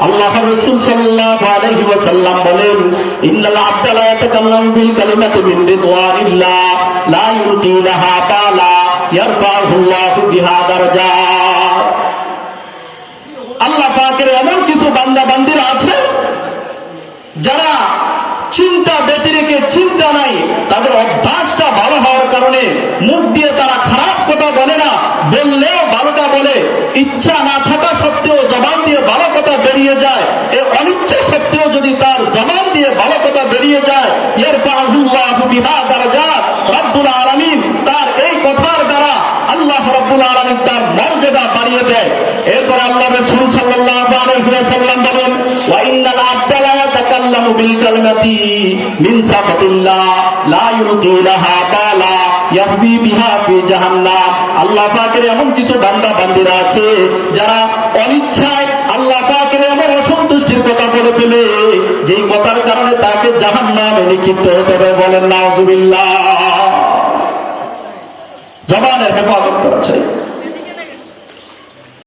আল্লাহ রাসূল সাল্লাল্লাহু আলাইহি ওয়াসাল্লাম বলেন, ইন্নাল আবদা লা ইয়াতাকাল্লামু বিল কালিমাতি মিন রিদওয়ানিল্লাহ লা ইউতি লাহা বালা ইয়ারফাউহুল্লাহু বিহা দারাজাত। আল্লাহ পাকের এমন কিছু বান্দা বান্দিরা আছে যারা চিন্তা ব্যতিরেকে চিন্তা নাই, তাদের অভ্যাসটা ভালো হওয়ার কারণে মুখ দিয়ে তারা খারাপ কথা বলে না, বললেও ভালোটা বলে। ইচ্ছা না থাকা সত্ত্বেও জবান দিয়ে ভালো কথা বেরিয়ে যায়। এই অনিচ্ছা সত্ত্বেও যদি তার জবান দিয়ে ভালো কথা বেরিয়ে যায়, ইয়ারফাউহুল্লাহু বিহা দারাজাত, রব্বুল আলামিন তার এই কথার দ্বারা আল্লাহ রব্বুল আলামিন তার মর্যাদা বাড়িয়ে দেয়। এরপর আল্লাহ রাসূল সাল্লাল্লাহু আলাইহি ওয়াসাল্লাম বলেন, ওয়া ইন্নাল আবদা লা ইয়াতাকাল্লামু বিল কালিমাতি মিন সাফাতিল্লাহ লা ইউতি লাহা বালা ইয়াহবি বিহা ফি জাহান্নাম। আল্লাহ পাকের এমন কিছু বান্দা বান্দিরা আছে যারা অনিচ্ছায় আল্লাহ পাকের এমন অসন্তুষ্টির কথা বলে ফেলে, যেই কথার কারণে তাকে জাহান্নামে নিক্ষিপ্ত হতে হবে। বলেন নাউজুবিল্লাহ। জবানের হেফাজত করা চাই।